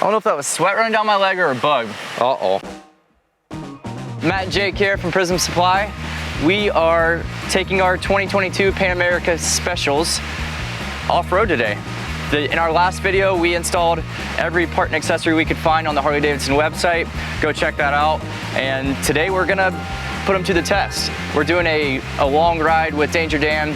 don't know if that was sweat running down my leg or a bug. Uh-oh. Matt and Jake here from Prism Supply. We are taking our 2022 Pan America Specials off-road today. In our last video, we installed every part and accessory we could find on the Harley-Davidson website. Go check that out. And today we're gonna put them to the test. We're doing a long ride with Danger Dan.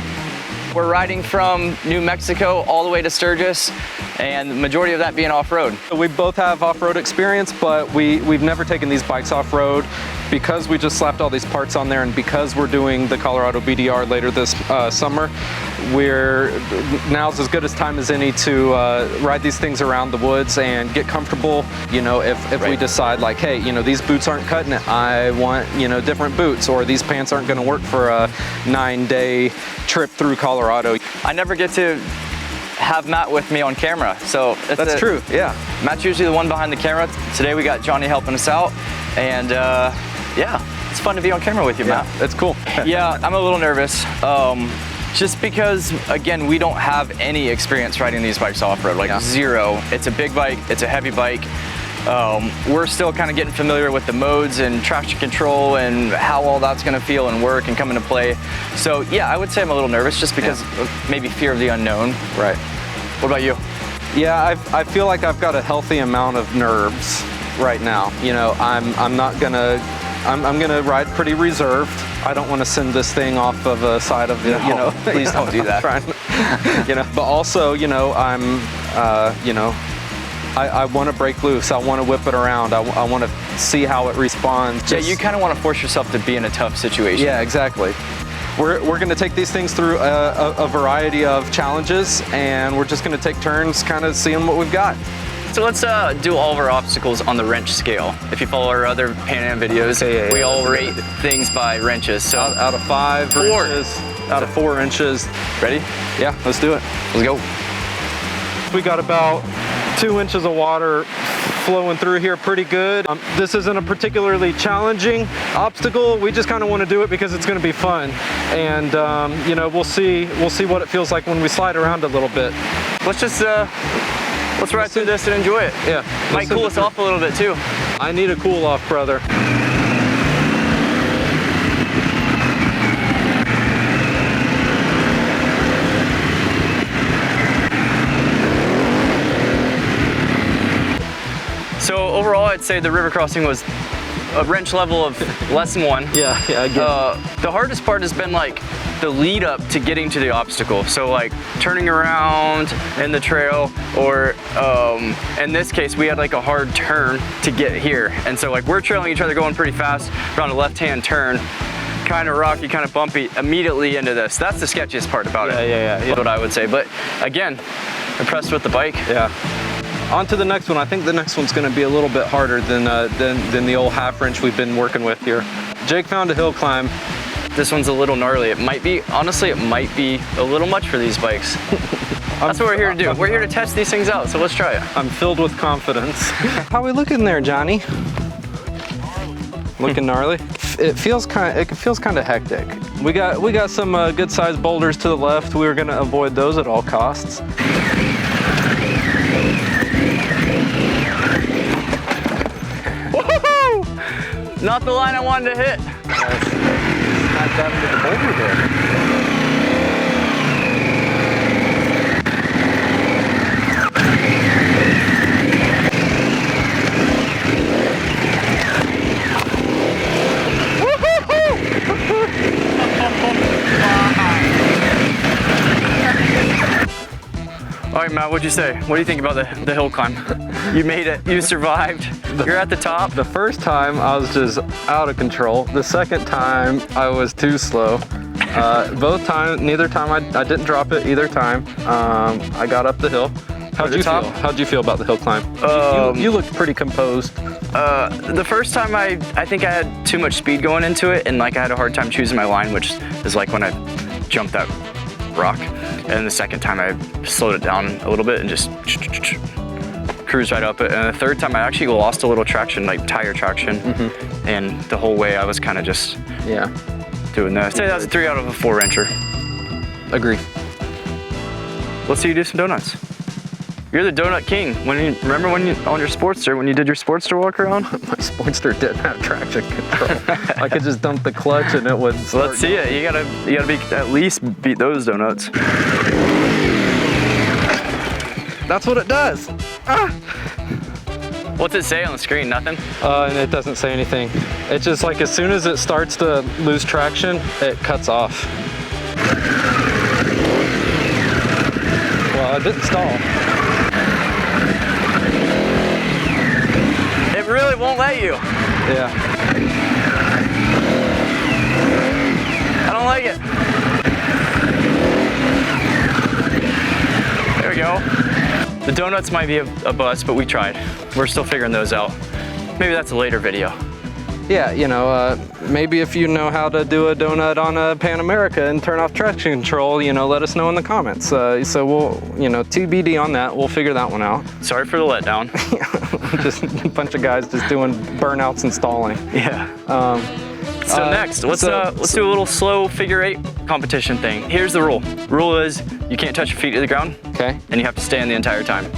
We're riding from New Mexico all the way to Sturgis, and the majority of that being off-road. We both have off-road experience, but we've never taken these bikes off-road. Because we just slapped all these parts on there, and because we're doing the Colorado BDR later this summer, now's as good a time as any to ride these things around the woods and get comfortable. You know, if we decide like, hey, you know, these boots aren't cutting it, I want, you know, different boots, or these pants aren't gonna work for a 9-day trip through Colorado. I never get to have Matt with me on camera, so that's true. Yeah, Matt's usually the one behind the camera. Today we got Johnny helping us out, and yeah, it's fun to be on camera with you, Matt. It's cool. Yeah, I'm a little nervous, just because, again, we don't have any experience riding these bikes off-road, like zero. It's a big bike, it's a heavy bike. We're still kind of getting familiar with the modes and traction control and how all that's gonna feel and work and come into play. So yeah, I would say I'm a little nervous just because of maybe fear of the unknown. Right. What about you? Yeah, I feel like I've got a healthy amount of nerves right now. You know, I'm gonna ride pretty reserved. I don't want to send this thing off of a side of, you know. Please don't do that. You know, but also, you know, I want to break loose. I want to whip it around. I want to see how it responds. Yeah, you kind of want to force yourself to be in a tough situation. Yeah, exactly. We're going to take these things through a variety of challenges, and we're just going to take turns kind of seeing what we've got. So let's do all of our obstacles on the wrench scale. If you follow our other Pan Am videos, we all rate things by wrenches. So out of 5 inches, out of 4 inches. Ready? Yeah, let's do it. Let's go. We got about 2 inches of water flowing through here pretty good. This isn't a particularly challenging obstacle. We just kind of want to do it because it's going to be fun. And you know, we'll see what it feels like when we slide around a little bit. Let's just let's ride through this and enjoy it. Yeah. Might cool us off a little bit too. I need a cool off, brother. So overall, I'd say the river crossing was a wrench level of less than 1. Yeah, I get it. The hardest part has been like the lead up to getting to the obstacle. So like turning around in the trail, or in this case, we had like a hard turn to get here. And so like we're trailing each other going pretty fast around a left-hand turn, kind of rocky, kind of bumpy, immediately into this. That's the sketchiest part about it. Yeah. What I would say. But again, impressed with the bike. Yeah. On to the next one. I think the next one's going to be a little bit harder than the old half wrench we've been working with here. Jake found a hill climb. This one's a little gnarly. It might be, honestly, it might be a little much for these bikes. That's what we're here to do. We're here to test these things out, so let's try it. I'm filled with confidence. How we looking there, Johnny? Looking gnarly? It feels kind of hectic. We got some good sized boulders to the left. We were going to avoid those at all costs. Not the line I wanted to hit. Smack that into the boulder there. All right, Matt, what'd you say? What do you think about the hill climb? You made it, you survived, you're at the top. The first time I was just out of control. The second time I was too slow. Both times, neither time I didn't drop it either time. I got up the hill. How'd you feel? How'd you feel about the hill climb? You looked pretty composed. The first time I think I had too much speed going into it, and like I had a hard time choosing my line, which is like when I jumped that rock. And the second time I slowed it down a little bit and just cruised right up it. And the third time I actually lost a little traction, like tire traction. And the whole way I was kind of just doing that. I'd say that was a 3 out of a 4 wrencher. Agree. Let's see you do some donuts. You're the donut king. Remember when you on your Sportster, when you did your Sportster walk around? My Sportster didn't have traction control. I could just dump the clutch and it would start. Let's see it. You gotta at least beat those donuts. That's what it does. Ah! What's it say on the screen? Nothing? And it doesn't say anything. It's just like as soon as it starts to lose traction, it cuts off. Well, it didn't stall. It really won't let you. Yeah. I don't like it. There we go. The donuts might be a bust, but we tried. We're still figuring those out. Maybe that's a later video. Yeah, you know, maybe if you know how to do a donut on a Pan America and turn off traction control, you know, let us know in the comments. So we'll, you know, TBD on that. We'll figure that one out. Sorry for the letdown. Just a bunch of guys just doing burnouts and stalling. Yeah. So next, let's do a little slow figure 8 competition thing. Here's the rule. Rule is you can't touch your feet to the ground. Okay. And you have to stand the entire time.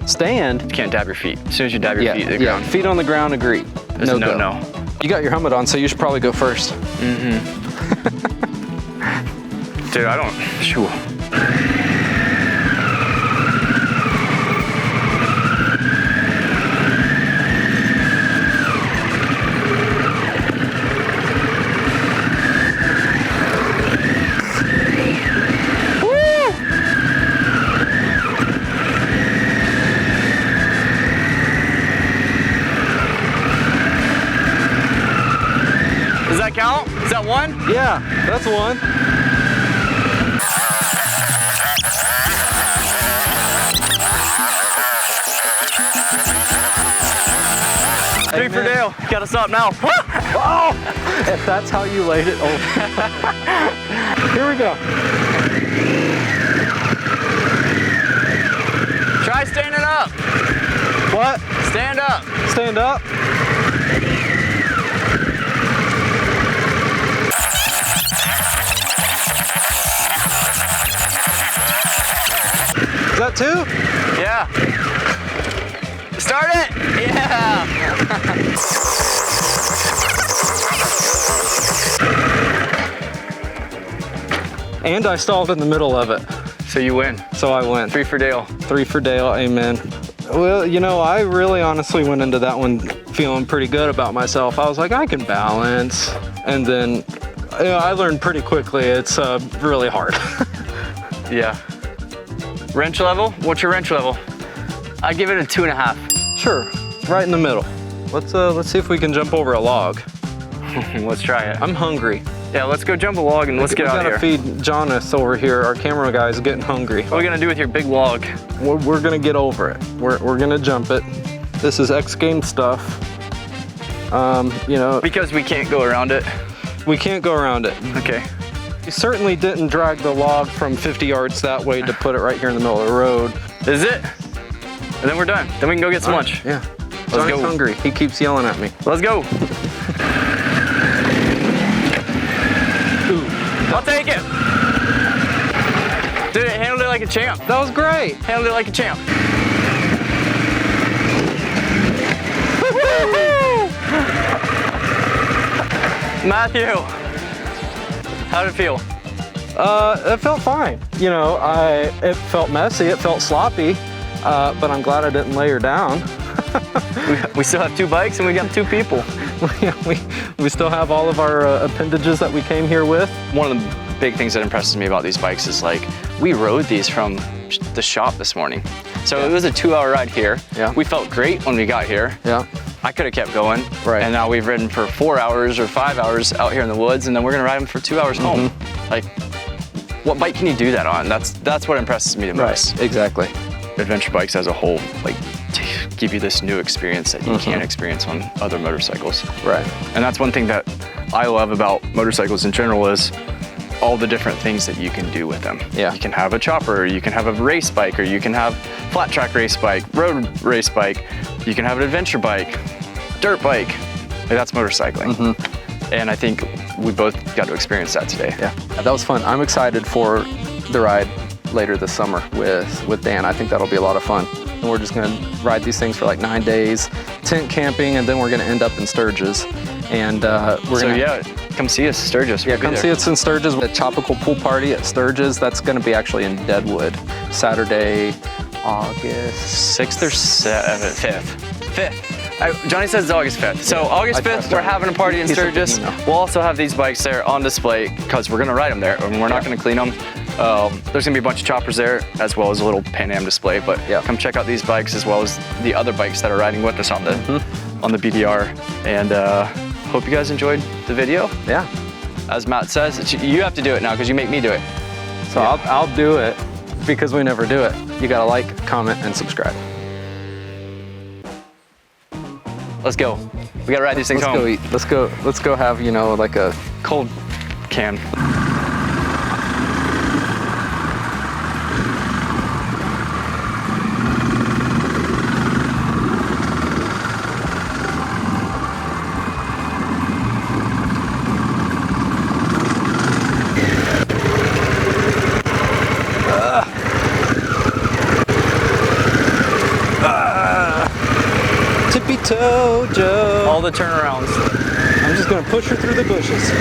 Stand? You can't dab your feet. As soon as you dab your feet to the ground. Feet on the ground, agreed. There's a no. You got your helmet on, so you should probably go first. Mm-hmm. Dude, I don't, shoo. Does that count? Is that one? Yeah, that's one. Three for Dale. Gotta stop now. Oh! If that's how you laid it, oh. Here we go. Try standing up. What? Stand up. Stand up. Is that 2? Yeah. Start it. Yeah. And I stalled in the middle of it. So you win. So I win. 3 for Dale. 3 for Dale, amen. Well, you know, I really honestly went into that one feeling pretty good about myself. I was like, I can balance. And then, you know, I learned pretty quickly it's really hard. Yeah. Wrench level? What's your wrench level? I'd give it a 2.5. Sure, right in the middle. Let's see if we can jump over a log. Let's try it. I'm hungry. Yeah, let's go jump a log and let's get out of here. We gotta feed Jonas over here. Our camera guy is getting hungry. What are we gonna do with your big log? We're gonna get over it. We're gonna jump it. This is X Games stuff. You know. Because we can't go around it. We can't go around it. Okay. We certainly didn't drag the log from 50 yards that way to put it right here in the middle of the road. Is it? And then we're done. Then we can go get some lunch. Yeah. Let's go. Hungry. He keeps yelling at me. Let's go. I'll take it. Dude, it handled it like a champ. That was great. Handled it like a champ. Matthew, how did it feel? It felt fine. You know, it felt messy, it felt sloppy, but I'm glad I didn't lay her down. We still have 2 bikes and we got 2 people. we still have all of our appendages that we came here with. One of the big things that impresses me about these bikes is like, we rode these from the shop this morning. So it was a 2-hour ride here. Yeah. We felt great when we got here. Yeah. I could have kept going. Right. And now we've ridden for 4 hours or 5 hours out here in the woods, and then we're gonna ride them for 2 hours home. Like, what bike can you do that on? That's what impresses me the most. Right, exactly. Adventure bikes as a whole, like, give you this new experience that you can't experience on other motorcycles. Right. And that's one thing that I love about motorcycles in general is all the different things that you can do with them. Yeah. You can have a chopper, you can have a race bike, or you can have flat track race bike, road race bike, you can have an adventure bike, dirt bike. Like, that's motorcycling. And I think we both got to experience that today. Yeah, that was fun. I'm excited for the ride later this summer with Dan. I think that'll be a lot of fun. and we're just gonna ride these things for like 9 days, tent camping, and then we're gonna end up in Sturgis. And yeah, come see us, Sturgis. Yeah, come see us in Sturgis. The Tropical Pool Party at Sturgis, that's gonna be actually in Deadwood, Saturday, August 6th or 7th? 5th. Johnny says it's August 5th. So August 5th, we're having a party in Sturgis. We'll also have these bikes there on display because we're gonna ride them there and we're not gonna clean them. There's gonna be a bunch of choppers there as well as a little Pan Am display, but come check out these bikes as well as the other bikes that are riding with us on the BDR. And hope you guys enjoyed the video. Yeah. As Matt says, you have to do it now because you make me do it. So I'll do it because we never do it. You gotta like, comment, and subscribe. Let's go. We gotta ride these things home. Let's go eat. Let's go have, you know, like a Cold can. Tippy toe Joe. All the turnarounds. I'm just gonna push her through the bushes.